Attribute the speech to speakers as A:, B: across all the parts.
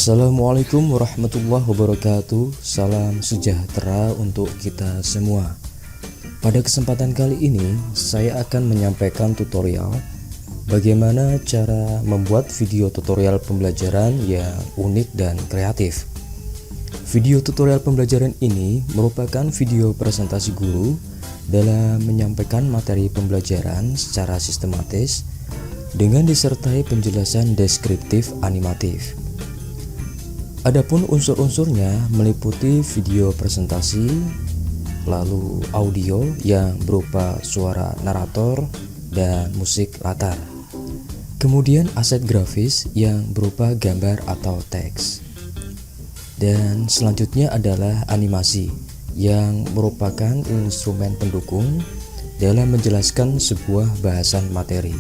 A: Assalamualaikum warahmatullahi wabarakatuh. Salam sejahtera untuk kita semua. Pada kesempatan kali ini saya akan menyampaikan tutorial bagaimana cara membuat video tutorial pembelajaran yang unik dan kreatif. Video tutorial pembelajaran ini merupakan video presentasi guru dalam menyampaikan materi pembelajaran secara sistematis dengan disertai penjelasan deskriptif animatif. Adapun unsur-unsurnya meliputi video presentasi, lalu audio yang berupa suara narator dan musik latar. Kemudian aset grafis yang berupa gambar atau teks. Dan selanjutnya adalah animasi yang merupakan instrumen pendukung dalam menjelaskan sebuah bahasan materi.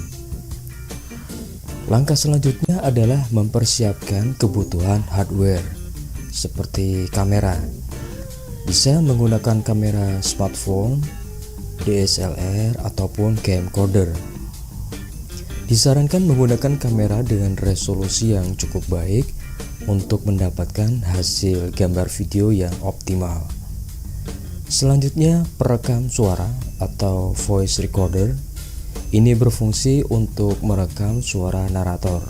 A: Langkah selanjutnya adalah mempersiapkan kebutuhan hardware seperti kamera. Bisa menggunakan kamera smartphone, DSLR ataupun camcorder. Disarankan menggunakan kamera dengan resolusi yang cukup baik untuk mendapatkan hasil gambar video yang optimal. Selanjutnya, perekam suara atau voice recorder. Ini berfungsi untuk merekam suara narator.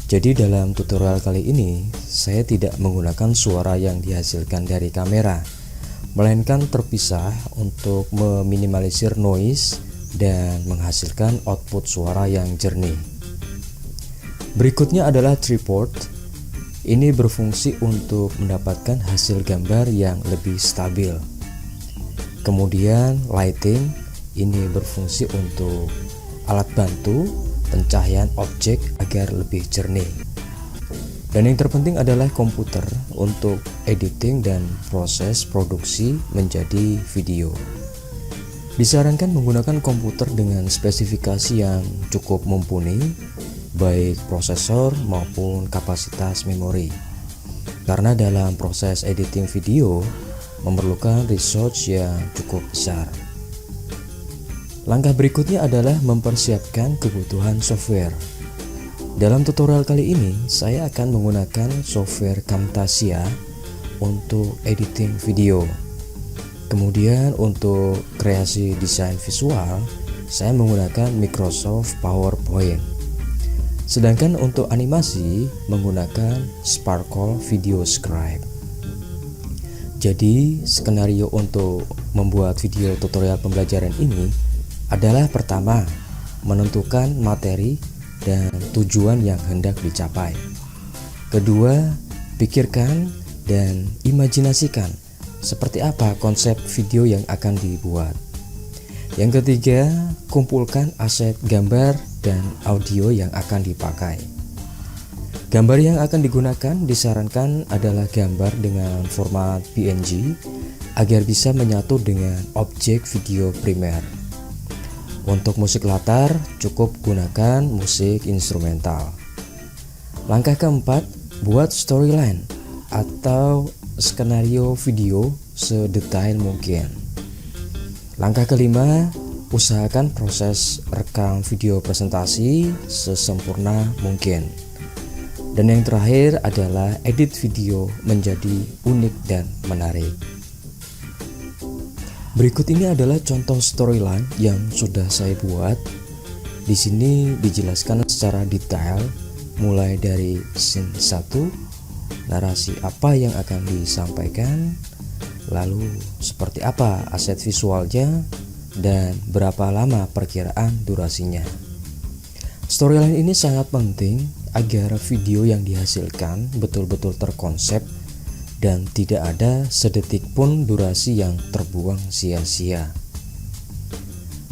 A: Jadi dalam tutorial kali ini saya tidak menggunakan suara yang dihasilkan dari kamera, melainkan terpisah untuk meminimalisir noise dan menghasilkan output suara yang jernih. Berikutnya adalah tripod. Ini berfungsi untuk mendapatkan hasil gambar yang lebih stabil. Kemudian lighting. Ini berfungsi untuk alat bantu pencahayaan objek agar lebih jernih. Dan yang terpenting adalah komputer untuk editing dan proses produksi menjadi video. Disarankan menggunakan komputer dengan spesifikasi yang cukup mumpuni, baik prosesor maupun kapasitas memori. Karena dalam proses editing video memerlukan resource yang cukup besar. Langkah berikutnya adalah mempersiapkan kebutuhan software. Dalam tutorial kali ini, saya akan menggunakan software Camtasia untuk editing video. Kemudian untuk kreasi desain visual, saya menggunakan Microsoft PowerPoint. Sedangkan untuk animasi, menggunakan Sparkle Video Scribe. Jadi, skenario untuk membuat video tutorial pembelajaran ini adalah pertama, menentukan materi dan tujuan yang hendak dicapai. Kedua, pikirkan dan imajinasikan seperti apa konsep video yang akan dibuat. Yang ketiga, kumpulkan aset gambar dan audio yang akan dipakai. Gambar yang akan digunakan disarankan adalah gambar dengan format PNG agar bisa menyatu dengan objek video primer. Untuk musik latar, cukup gunakan musik instrumental. Langkah keempat, buat storyline atau skenario video sedetail mungkin. Langkah kelima, usahakan proses rekam video presentasi sesempurna mungkin. Dan yang terakhir adalah edit video menjadi unik dan menarik. Berikut ini adalah contoh storyline yang sudah saya buat. Di sini dijelaskan secara detail mulai dari scene 1, narasi apa yang akan disampaikan, lalu seperti apa aset visualnya dan berapa lama perkiraan durasinya. Storyline ini sangat penting agar video yang dihasilkan betul-betul terkonsep dan tidak ada sedetik pun durasi yang terbuang sia-sia.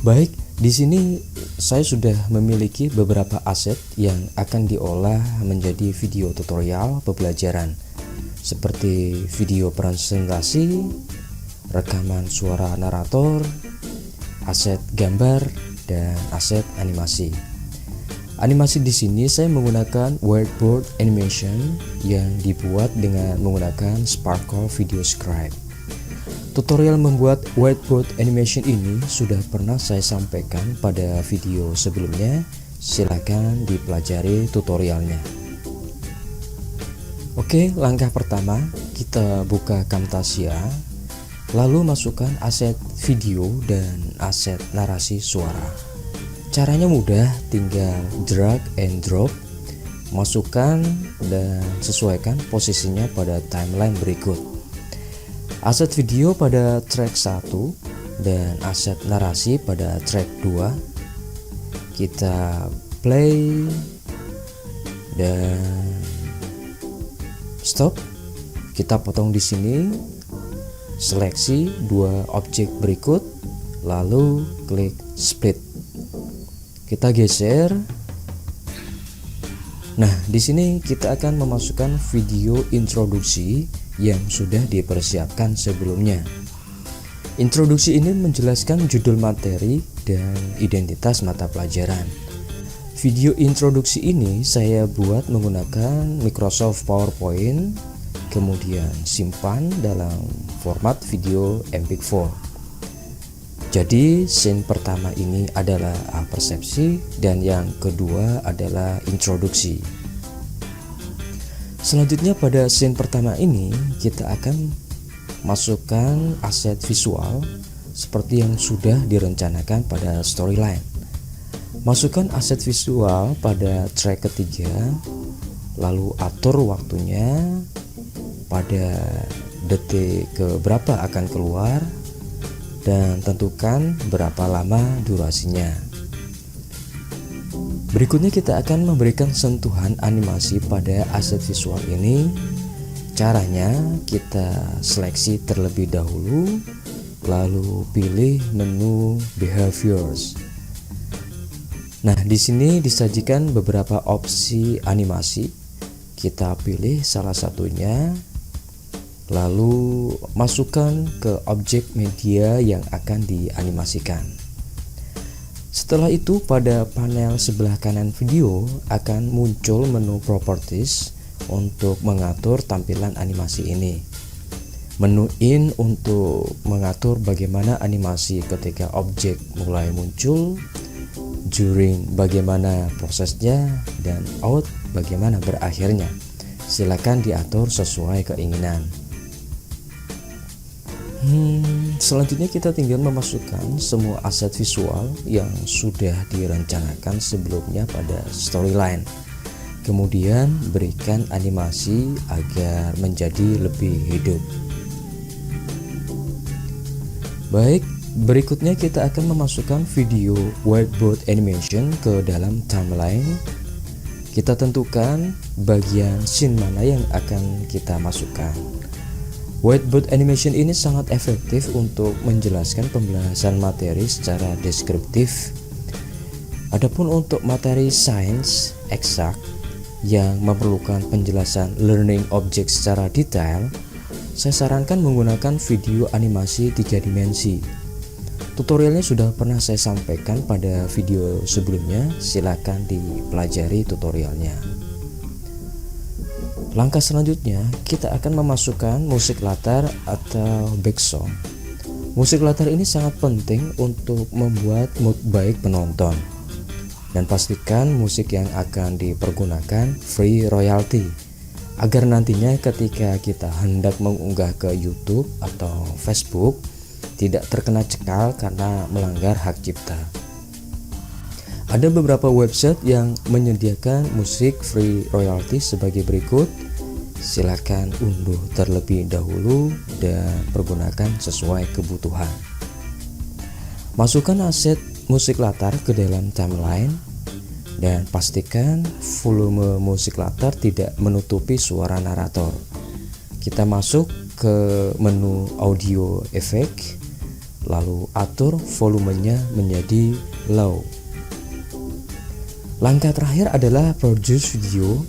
A: Baik, di sini saya sudah memiliki beberapa aset yang akan diolah menjadi video tutorial pembelajaran, seperti video presentasi, rekaman suara narator, aset gambar, dan aset animasi. Animasi di sini saya menggunakan whiteboard animation yang dibuat dengan menggunakan Sparkle Video Scribe. Tutorial membuat whiteboard animation ini sudah pernah saya sampaikan pada video sebelumnya. Silakan dipelajari tutorialnya. Oke, langkah pertama kita buka Camtasia, lalu masukkan aset video dan aset narasi suara. Caranya mudah, tinggal drag and drop, masukkan dan sesuaikan posisinya pada timeline berikut. Aset video pada track 1 dan aset narasi pada track 2. Kita play dan stop. Kita potong di sini, seleksi dua objek berikut, lalu klik split. Kita geser. Nah, di sini kita akan memasukkan video introduksi yang sudah dipersiapkan sebelumnya. Introduksi ini menjelaskan judul materi dan identitas mata pelajaran. Video introduksi ini saya buat menggunakan Microsoft PowerPoint, kemudian simpan dalam format video MP4. Jadi scene pertama ini adalah persepsi dan yang kedua adalah introduksi. Selanjutnya pada scene pertama ini kita akan masukkan aset visual seperti yang sudah direncanakan pada storyline. Masukkan aset visual pada track ketiga, lalu atur waktunya pada detik ke berapa akan keluar dan tentukan berapa lama durasinya. Berikutnya kita akan memberikan sentuhan animasi pada aset visual ini. Caranya kita seleksi terlebih dahulu, lalu pilih menu behaviors. Nah, di sini disajikan beberapa opsi animasi. Kita pilih salah satunya, lalu masukkan ke objek media yang akan dianimasikan. Setelah itu pada panel sebelah kanan video akan muncul menu properties untuk mengatur tampilan animasi ini. Menu in untuk mengatur bagaimana animasi ketika objek mulai muncul, during bagaimana prosesnya, dan out bagaimana berakhirnya. Silakan diatur sesuai keinginan. Selanjutnya kita tinggal memasukkan semua aset visual yang sudah direncanakan sebelumnya pada storyline. Kemudian berikan animasi agar menjadi lebih hidup. Baik, berikutnya kita akan memasukkan video whiteboard animation ke dalam timeline. Kita tentukan bagian scene mana yang akan kita masukkan. Whiteboard animation ini sangat efektif untuk menjelaskan pembahasan materi secara deskriptif. Adapun untuk materi sains eksak yang memerlukan penjelasan learning object secara detail, saya sarankan menggunakan video animasi 3 dimensi. Tutorialnya sudah pernah saya sampaikan pada video sebelumnya, silakan dipelajari tutorialnya. Langkah selanjutnya kita akan memasukkan musik latar atau background. Musik latar ini sangat penting untuk membuat mood baik penonton. Dan pastikan musik yang akan dipergunakan free royalty, agar nantinya ketika kita hendak mengunggah ke YouTube atau Facebook tidak terkena cekal karena melanggar hak cipta. Ada beberapa website yang menyediakan musik free royalty sebagai berikut. Silakan unduh terlebih dahulu dan pergunakan sesuai kebutuhan. Masukkan aset musik latar ke dalam timeline dan pastikan volume musik latar tidak menutupi suara narator. Kita masuk ke menu audio effect, lalu atur volumenya menjadi low. Langkah terakhir adalah produce video.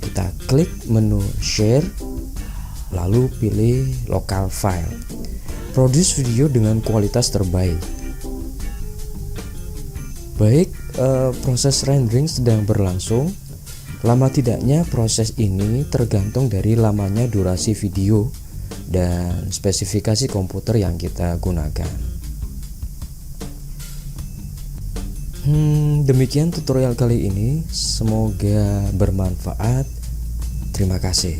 A: Kita klik menu share, lalu pilih local file. Produce video dengan kualitas terbaik. Baik, proses rendering sedang berlangsung. Lama tidaknya proses ini tergantung dari lamanya durasi video dan spesifikasi komputer yang kita gunakan. Demikian tutorial kali ini, semoga bermanfaat. Terima kasih.